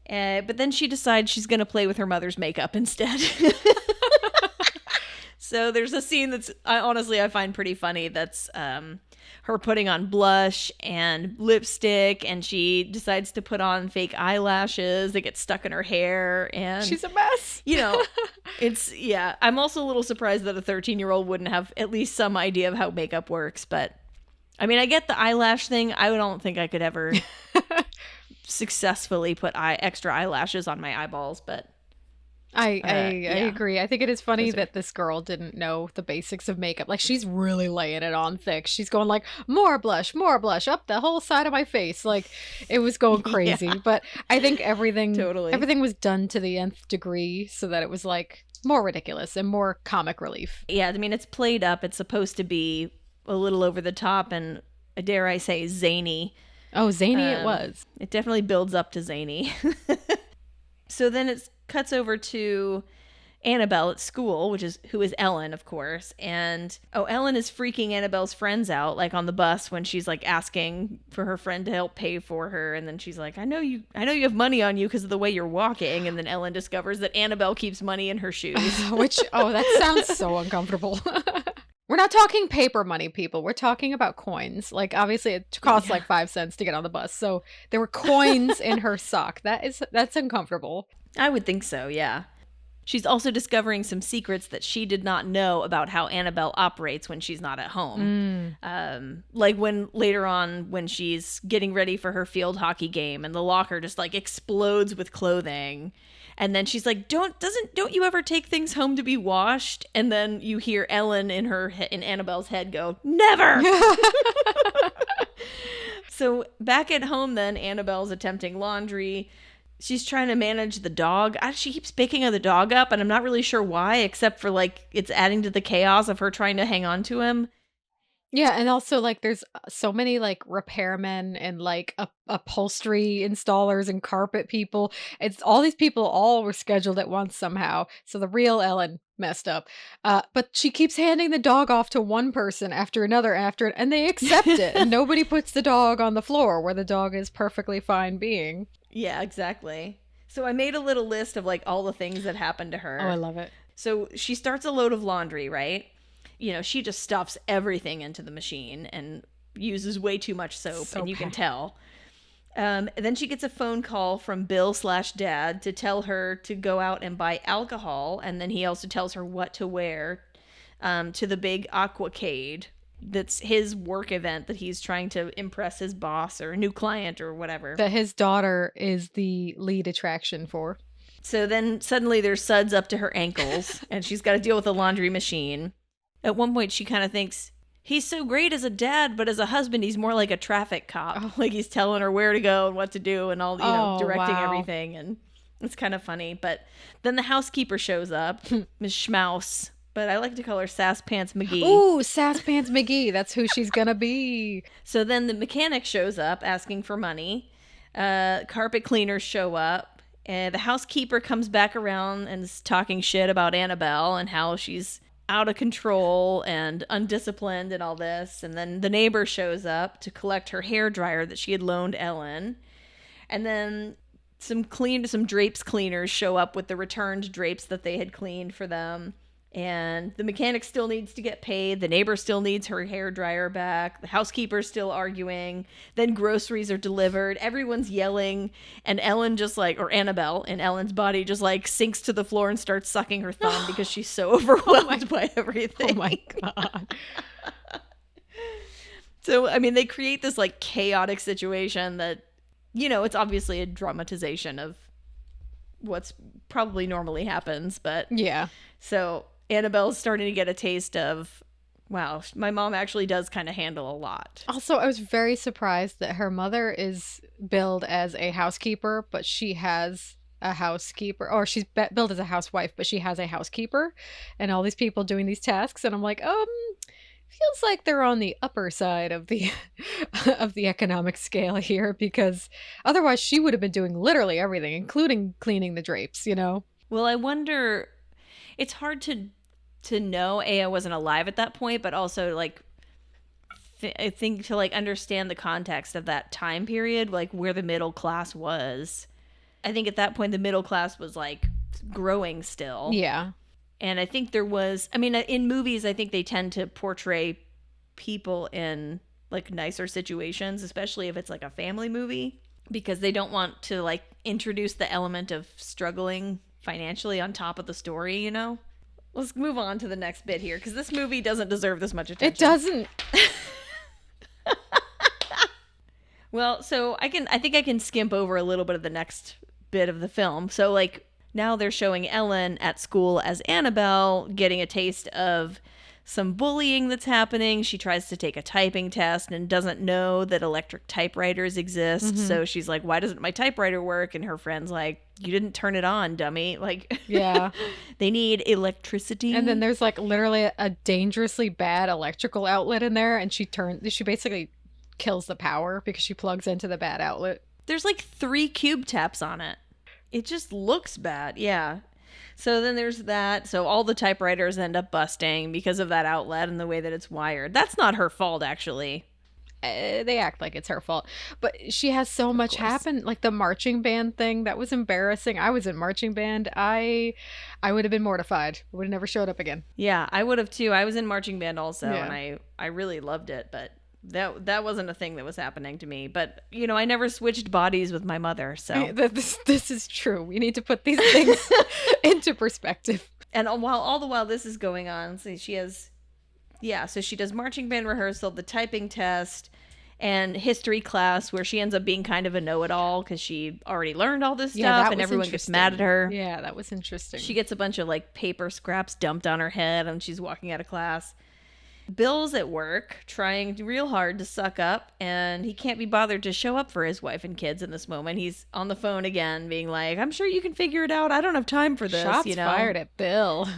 But then she decides she's going to play with her mother's makeup instead. So there's a scene that's I find pretty funny. That's her putting on blush and lipstick, and she decides to put on fake eyelashes that get stuck in her hair, and She's a mess. you know, I'm also a little surprised that a 13-year-old wouldn't have at least some idea of how makeup works. But I mean, I get the eyelash thing. I don't think I could ever successfully put extra eyelashes on my eyeballs, but I yeah. agree. I think it is funny that this girl didn't know the basics of makeup. Like she's really laying it on thick. She's going like more blush up the whole side of my face. Like it was going crazy. Yeah. But I think everything was done to the nth degree so that it was like more ridiculous and more comic relief. Yeah, I mean it's played up. It's supposed to be a little over the top and dare I say zany. Oh, zany it was. It definitely builds up to zany. So then it cuts over to Annabelle at school, who is Ellen, of course. And Ellen is freaking Annabelle's friends out, like on the bus when she's like asking for her friend to help pay for her, and then she's like, I know you have money on you because of the way you're walking. And then Ellen discovers that Annabelle keeps money in her shoes. That sounds so uncomfortable. We're not talking paper money, people. We're talking about coins. Like, obviously, it costs like 5 cents to get on the bus. So there were coins in her sock. That's uncomfortable. I would think so, yeah. She's also discovering some secrets that she did not know about how Annabelle operates when she's not at home. Like later on when she's getting ready for her field hockey game and the locker just like explodes with clothing. And then she's like, don't you ever take things home to be washed? And then you hear Ellen in Annabelle's head go, never! So back at home then, Annabelle's attempting laundry. She's trying to manage the dog. She keeps picking the dog up, and I'm not really sure why, except for like it's adding to the chaos of her trying to hang on to him. Yeah, and also like there's so many like repairmen and like upholstery installers and carpet people. It's all these people all were scheduled at once somehow. So the real Ellen messed up. But she keeps handing the dog off to one person after another and they accept it. And nobody puts the dog on the floor where the dog is perfectly fine being. Yeah, exactly. So I made a little list of like all the things that happened to her. Oh, I love it. So she starts a load of laundry, right? She just stuffs everything into the machine and uses way too much soap, and you can tell. Then she gets a phone call from Bill/Dad to tell her to go out and buy alcohol, and then he also tells her what to wear to the big aquacade. That's his work event that he's trying to impress his boss or a new client or whatever. That his daughter is the lead attraction for. So then suddenly there's suds up to her ankles, and she's got to deal with a laundry machine. At one point, she kind of thinks, he's so great as a dad, but as a husband, he's more like a traffic cop. Oh. Like he's telling her where to go and what to do and all, directing everything. And it's kind of funny. But then the housekeeper shows up, Miss Schmaus. But I like to call her Sass Pants McGee. Ooh, Sass Pants McGee. That's who she's going to be. So then the mechanic shows up asking for money. Carpet cleaners show up. The housekeeper comes back around and is talking shit about Annabelle and how she's out of control and undisciplined and all this. And then the neighbor shows up to collect her hairdryer that she had loaned Ellen. And then some drapes cleaners show up with the returned drapes that they had cleaned for them. And the mechanic still needs to get paid. The neighbor still needs her hairdryer back. The housekeeper's still arguing. Then groceries are delivered. Everyone's yelling. And Ellen or Annabelle in Ellen's body just like sinks to the floor and starts sucking her thumb because she's so overwhelmed by everything. Oh my God. So, I mean, they create this like chaotic situation that, it's obviously a dramatization of what's probably normally happens. But yeah. So Annabelle's starting to get a taste of Wow, my mom actually does kind of handle a lot. Also, I was very surprised that her mother is billed as a housekeeper, but she has a housekeeper, or she's billed as a housewife, but she has a housekeeper and all these people doing these tasks. And I'm like, feels like they're on the upper side of the of the economic scale here, because otherwise she would have been doing literally everything, including cleaning the drapes, you know? Well, I wonder, it's hard to know. I wasn't alive at that point, but also like I think to like understand the context of that time period, like where the middle class was. I think at that point the middle class was like growing still. Yeah. And I think there was, I mean, in movies, I think they tend to portray people in like nicer situations, especially if it's like a family movie, because they don't want to like introduce the element of struggling financially on top of the story, you know? Let's move on to the next bit here, because this movie doesn't deserve this much attention. It doesn't. Well, so I think I can skimp over a little bit of the next bit of the film. So like now they're showing Ellen at school as Annabelle, getting a taste of some bullying that's happening. She tries to take a typing test and doesn't know that electric typewriters exist. Mm-hmm. So she's like, why doesn't my typewriter work? And her friend's like, you didn't turn it on, dummy. Like, yeah, they need electricity. And then there's like literally a dangerously bad electrical outlet in there. And she basically kills the power because she plugs into the bad outlet. There's like 3 cube taps on it. It just looks bad. Yeah. So then there's that. So all the typewriters end up busting because of that outlet and the way that it's wired. That's not her fault, actually. They act like it's her fault. But she has so much happen. Like the marching band thing, that was embarrassing. I was in marching band. I would have been mortified. I would have never showed up again. Yeah, I would have too. I was in marching band also, and I really loved it. But that wasn't a thing that was happening to me. But, you know, I never switched bodies with my mother, so. This is true. We need to put these things into perspective. And all the while this is going on, so she does marching band rehearsal, the typing test, and history class, where she ends up being kind of a know-it-all because she already learned all this stuff, and everyone gets mad at her. Yeah, that was interesting. She gets a bunch of, like, paper scraps dumped on her head, and she's walking out of class. Bill's at work trying real hard to suck up, and he can't be bothered to show up for his wife and kids in this moment. He's on the phone again being like, I'm sure you can figure it out. I don't have time for this. Shots fired at Bill.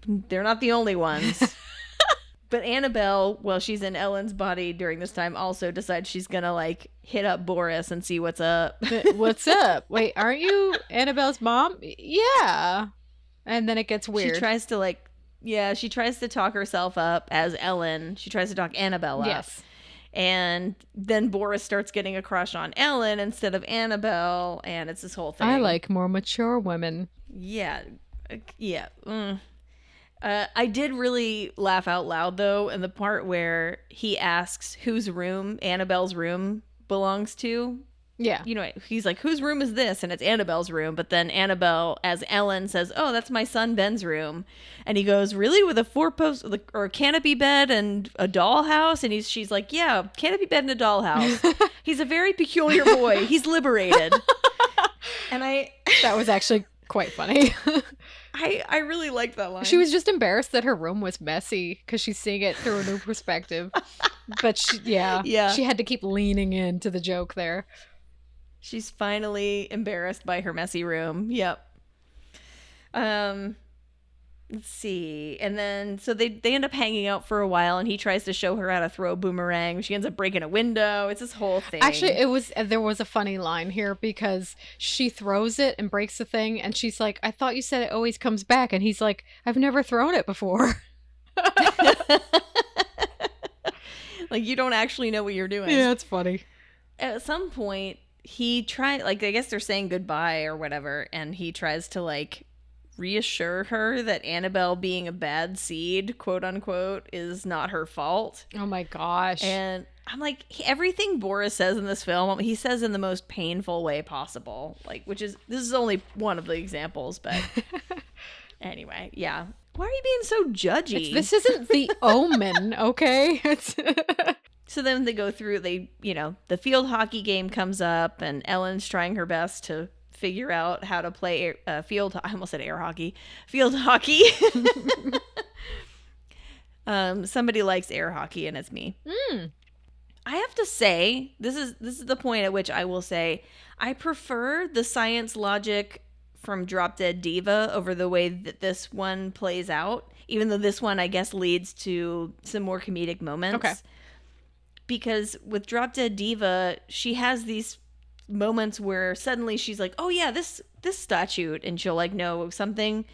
They're not the only ones. But Annabelle, while she's in Ellen's body during this time, also decides she's gonna like hit up Boris and see what's up. What's up? Wait, aren't you Annabelle's mom? Yeah. And then it gets weird. She tries to talk herself up as Ellen. She tries to talk Annabelle up. Yes. And then Boris starts getting a crush on Ellen instead of Annabelle, and it's this whole thing. I like more mature women. Yeah. Yeah. I did really laugh out loud, though, in the part where he asks whose room Annabelle's room belongs to. Yeah. You know, he's like, whose room is this? And it's Annabelle's room. But then Annabelle, as Ellen, says, oh, that's my son Ben's room. And he goes, really? With a 4-post or a canopy bed and a dollhouse? And she's like, yeah, canopy bed and a dollhouse. He's a very peculiar boy. He's liberated. And that was actually quite funny. I really liked that line. She was just embarrassed that her room was messy because she's seeing it through a new perspective. But she had to keep leaning into the joke there. She's finally embarrassed by her messy room. Yep. Let's see. And then, so they end up hanging out for a while, and he tries to show her how to throw a boomerang. She ends up breaking a window. It's this whole thing. Actually, there was a funny line here because she throws it and breaks the thing, and she's like, I thought you said it always comes back. And he's like, I've never thrown it before. Like, you don't actually know what you're doing. Yeah, it's funny. At some point, he tried, like, I guess they're saying goodbye or whatever, and he tries to, like, reassure her that Annabelle being a bad seed, quote unquote, is not her fault. Oh my gosh. And I'm like, everything Boris says in this film, he says in the most painful way possible. Like, this is only one of the examples, but anyway, yeah. Why are you being so judgy? This isn't The Omen, okay? So then they go through, the field hockey game comes up, and Ellen's trying her best to figure out how to play I almost said air hockey. Field hockey. Somebody likes air hockey, and it's me. I have to say, this is the point at which I will say I prefer the science logic from Drop Dead Diva over the way that this one plays out, even though this one, I guess, leads to some more comedic moments. Okay. Because with Drop Dead Diva, she has these moments where suddenly she's like, oh yeah, this statute, and she'll like know something,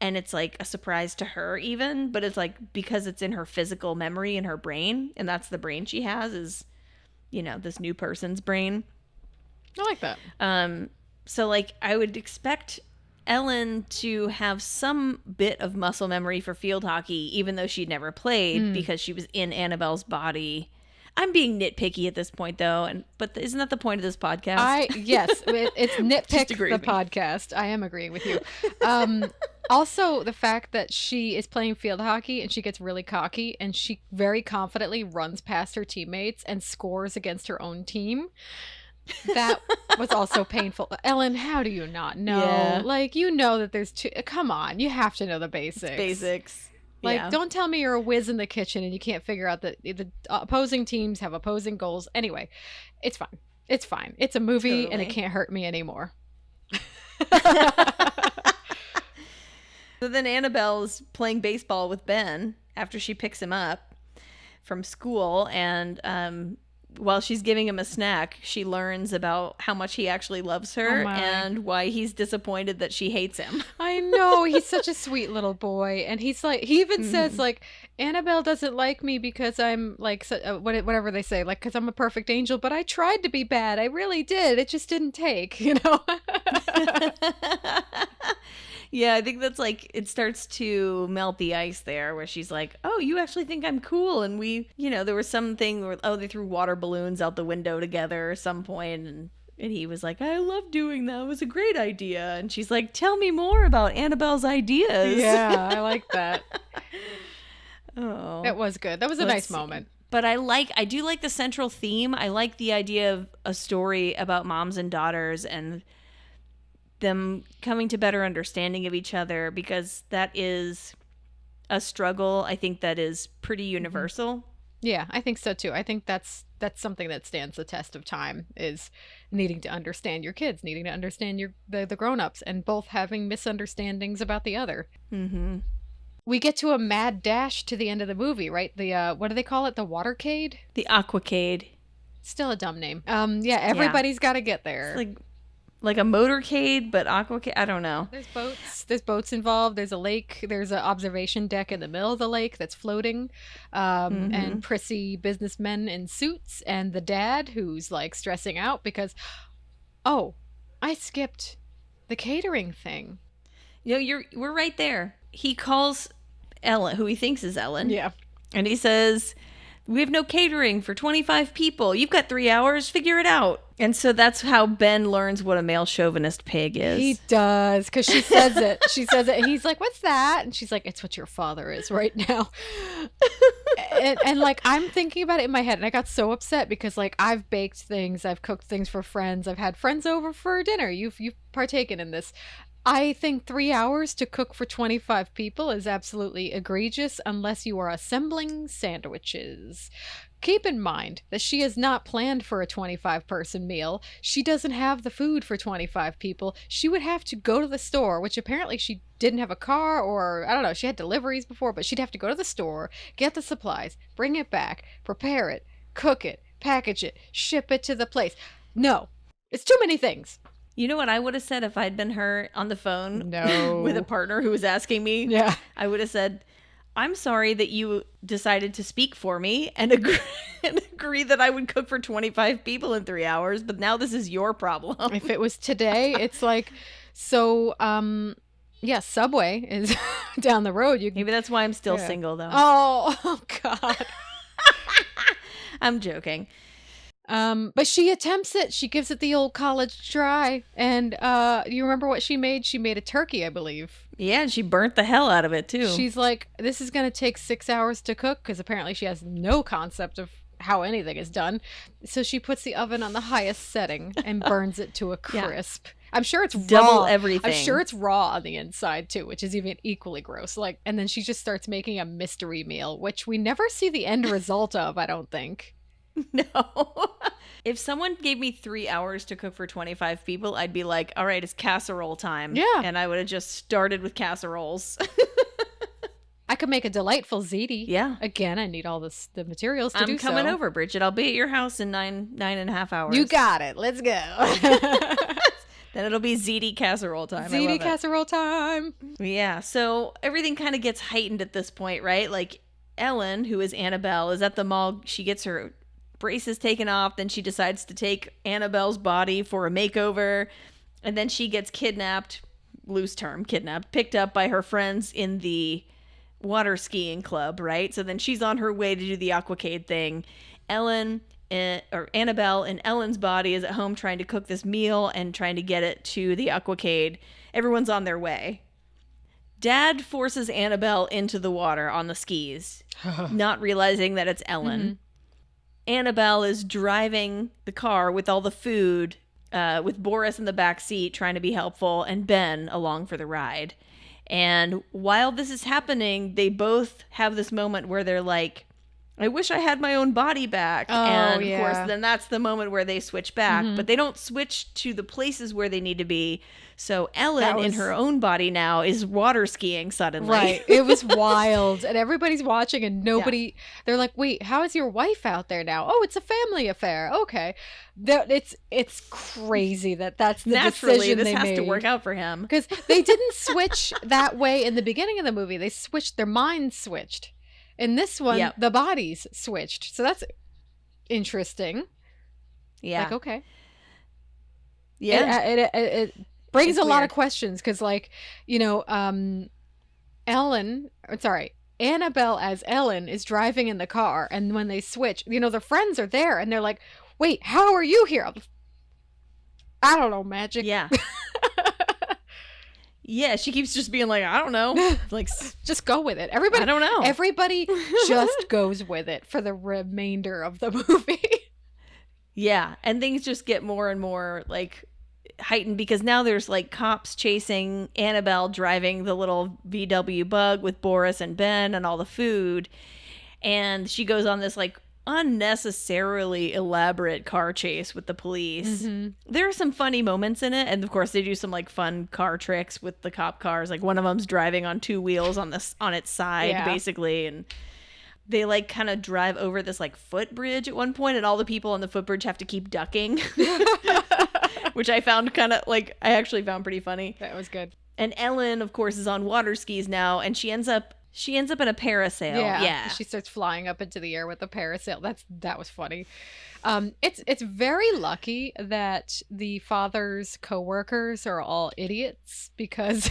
and it's like a surprise to her even, but it's like because it's in her physical memory in her brain, and that's the brain she has is, you know, this new person's brain. I like that. So like I would expect Ellen to have some bit of muscle memory for field hockey, even though she'd never played because she was in Annabelle's body. I'm being nitpicky at this point, though, but isn't that the point of this podcast? Yes, it's nitpick the with me. podcast. I am agreeing with you. Also, the fact that she is playing field hockey and she gets really cocky and she very confidently runs past her teammates and scores against her own team. That was also painful. Ellen, how do you not know? Yeah. Like, you know that there's two. Come on, you have to know the basics. It's basics. Like, Yeah. don't tell me you're a whiz in the kitchen and you can't figure out that the opposing teams have opposing goals. Anyway, it's fine. It's fine. It's a movie and it can't hurt me anymore. So then Annabelle's playing baseball with Ben after she picks him up from school, and while she's giving him a snack, she learns about how much he actually loves her and why he's disappointed that she hates him. I know, he's such a sweet little boy, and he's like, he even says like, Annabelle doesn't like me because I'm like whatever they say, like, because I'm a perfect angel, but I tried to be bad, I really did, it just didn't take, you know. Yeah, I think that's like, it starts to melt the ice there where she's like, oh, you actually think I'm cool. And we, you know, there was something where, oh, they threw water balloons out the window together at some point, and he was like, I love doing that. It was a great idea. And she's like, tell me more about Annabelle's ideas. Yeah, I like that. Oh, That was good. That was a nice moment. But I do like the central theme. I like the idea of a story about moms and daughters and them coming to better understanding of each other, because that is a struggle I think that is pretty universal. Yeah, I think so too. I think that's something that stands the test of time, is needing to understand your kids, needing to understand the grown-ups, and both having misunderstandings about the other. Mm-hmm. We get to a mad dash to the end of the movie, right? The what do they call it? The watercade? The Aquacade. Still a dumb name. Yeah, everybody's got to get there. It's like a motorcade, but aquacade. I don't know. There's boats. There's boats involved. There's a lake. There's an observation deck in the middle of the lake that's floating. And prissy businessmen in suits, and the dad who's like stressing out because, oh, I skipped the catering thing. You know, we're right there. He calls Ellen, who he thinks is Ellen. Yeah. And he says, we have no catering for 25 people. You've got 3 hours. Figure it out. And so that's how Ben learns what a male chauvinist pig is. He does, because she says it. She says it. And he's like, what's that? And she's like, it's what your father is right now. and like, I'm thinking about it in my head. And I got so upset because like, I've baked things. I've cooked things for friends. I've had friends over for dinner. You've partaken in this. I think 3 hours to cook for 25 people is absolutely egregious unless you are assembling sandwiches. Keep in mind that she has not planned for a 25-person meal. She doesn't have the food for 25 people. She would have to go to the store, which apparently she didn't have a car, or I don't know, she had deliveries before, but she'd have to go to the store, get the supplies, bring it back, prepare it, cook it, package it, ship it to the place. No, it's too many things. You know what I would have said if I'd been her on the phone No. with a partner who was asking me? Yeah. I would have said, I'm sorry that you decided to speak for me and agree that I would cook for 25 people in 3 hours, but now this is your problem. If it was today, it's like, so, yeah, Subway is down the road. Maybe that's why I'm still single, though. Oh, God. I'm joking. But she attempts it. She gives it the old college try. And you remember what she made? She made a turkey, I believe. Yeah, and she burnt the hell out of it, too. She's like, this is going to take 6 hours to cook, because apparently she has no concept of how anything is done. So she puts the oven on the highest setting and burns it to a crisp. Yeah. I'm sure it's double raw. everything. I'm sure it's raw on the inside too, which is even equally gross. Like, and then she just starts making a mystery meal, which we never see the end result of, I don't think. No. If someone gave me 3 hours to cook for 25 people, I'd be like, all right, it's casserole time. Yeah. And I would have just started with casseroles. I could make a delightful ziti. Yeah. Again, I need all the materials to do so. I'm coming over, Bridget. I'll be at your house in nine and a half hours. You got it. Let's go. Then it'll be ziti casserole time. Ziti casserole time. Yeah. So everything kind of gets heightened at this point, right? Like Ellen, who is Annabelle, is at the mall. She gets her braces taken off. Then she decides to take Annabelle's body for a makeover. And then she gets kidnapped, loose term, kidnapped, picked up by her friends in the water skiing club, right? So then she's on her way to do the aquacade thing. Annabelle in Ellen's body is at home trying to cook this meal and trying to get it to the aquacade. Everyone's on their way. Dad forces Annabelle into the water on the skis, not realizing that it's Ellen. Mm-hmm. Annabelle is driving the car with all the food, with Boris in the back seat trying to be helpful, and Ben along for the ride. And while this is happening, they both have this moment where they're like, I wish I had my own body back. And of course, then that's the moment where they switch back. Mm-hmm. But they don't switch to the places where they need to be. So Ellen in her own body now is water skiing suddenly. Right. It was wild. And everybody's watching and nobody, they're like, wait, how is your wife out there now? Oh, it's a family affair. Okay. It's crazy that's the Naturally, decision this they has made. to work out for him. Because they didn't switch that way in the beginning of the movie. They switched, their minds switched. In this one, the bodies switched. So that's interesting. Yeah. Like, okay. Yeah. It brings a lot of questions because, like, you know, Annabelle as Ellen is driving in the car. And when they switch, you know, their friends are there and they're like, wait, how are you here? I don't know, magic. Yeah. Yeah, she keeps just being like, I don't know. Like, just go with it. Everybody, I don't know. Everybody just goes with it for the remainder of the movie. Yeah, and things just get more and more, like, heightened because now there's, like, cops chasing Annabelle driving the little VW bug with Boris and Ben and all the food. And she goes on this, like, unnecessarily elaborate car chase with the police. Mm-hmm. There are some funny moments in it, and of course they do some like fun car tricks with the cop cars. Like one of them's driving on two wheels on its side, basically, and they like kind of drive over this like footbridge at one point, and all the people on the footbridge have to keep ducking, which I found kind of like I actually found pretty funny. That was good. And Ellen, of course, is on water skis now, and she ends up in a parasail. Yeah. She starts flying up into the air with a parasail. That was funny. It's very lucky that the father's coworkers are all idiots because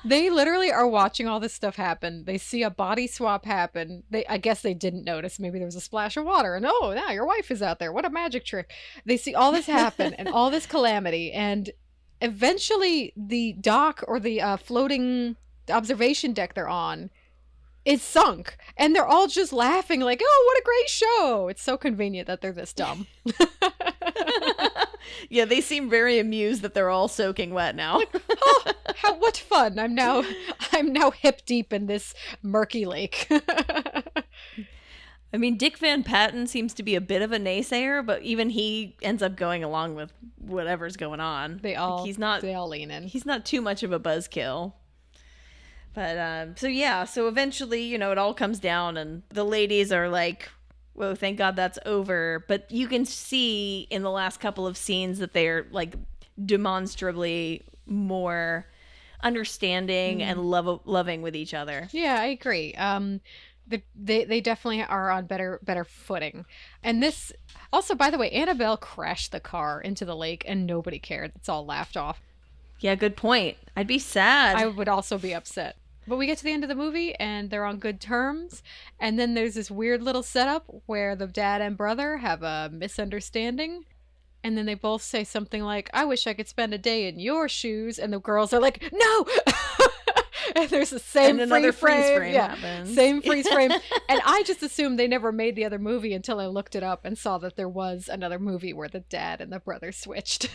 they literally are watching all this stuff happen. They see a body swap happen. I guess they didn't notice. Maybe there was a splash of water and oh, now your wife is out there. What a magic trick. They see all this happen and all this calamity, and eventually the dock or the floating observation deck they're on is sunk, and they're all just laughing like, oh, what a great show. It's so convenient that they're this dumb. Yeah, they seem very amused that they're all soaking wet now. Like, oh, what fun. I'm now hip deep in this murky lake. I mean, Dick Van Patten seems to be a bit of a naysayer, but even he ends up going along with whatever's going on. They all lean in. He's not too much of a buzzkill. But, so eventually, you know, it all comes down and the ladies are like, whoa, thank God that's over. But you can see in the last couple of scenes that they're like demonstrably more understanding and loving with each other. Yeah, I agree. They definitely are on better footing. And this also, by the way, Annabelle crashed the car into the lake and nobody cared. It's all laughed off. Yeah, good point. I'd be sad. I would also be upset. But we get to the end of the movie and they're on good terms. And then there's this weird little setup where the dad and brother have a misunderstanding. And then they both say something like, I wish I could spend a day in your shoes. And the girls are like, no! And there's the same freeze frame. Happens. Same freeze frame. And I just assumed they never made the other movie until I looked it up and saw that there was another movie where the dad and the brother switched.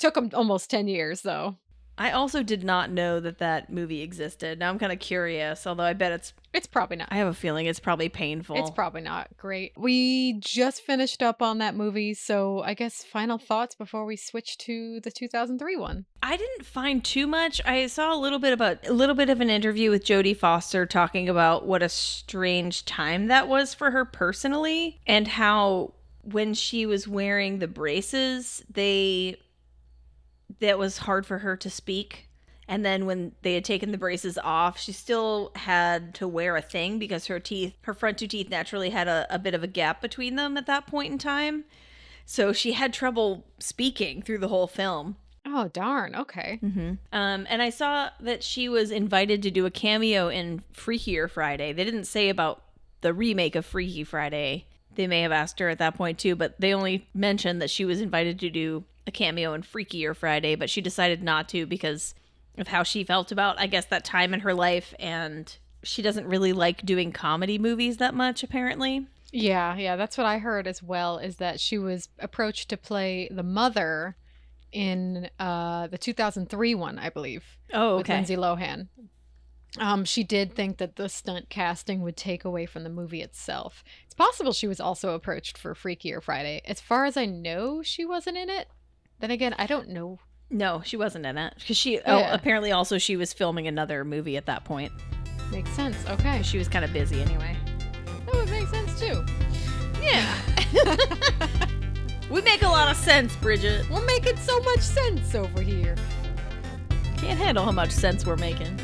Took them almost 10 years, though. I also did not know that movie existed. Now I'm kind of curious, although I bet It's probably not. I have a feeling it's probably painful. It's probably not great. We just finished up on that movie, so I guess final thoughts before we switch to the 2003 one. I didn't find too much. I saw a little bit of an interview with Jodie Foster talking about what a strange time that was for her personally, and how when she was wearing the braces, that was hard for her to speak. And then when they had taken the braces off, she still had to wear a thing because her front two teeth naturally had a bit of a gap between them at that point in time. So she had trouble speaking through the whole film. Oh, darn. Okay. Mm-hmm. And I saw that she was invited to do a cameo in Freakier Friday. They didn't say about the remake of Freaky Friday. They may have asked her at that point too, but they only mentioned that she was invited to do a cameo in Freakier Friday, but she decided not to because of how she felt about, I guess, that time in her life, and she doesn't really like doing comedy movies that much, apparently. Yeah, that's what I heard as well, is that she was approached to play the mother in the 2003 one, I believe. Oh, okay. With Lindsay Lohan. She did think that the stunt casting would take away from the movie itself. It's possible she was also approached for Freakier Friday. As far as I know, she wasn't in it. Then again, I don't know. No, she wasn't in it. Because apparently also she was filming another movie at that point. Makes sense. Okay. She was kind of busy anyway. That would make sense too. Yeah. We make a lot of sense, Bridget. We're making so much sense over here. Can't handle how much sense we're making.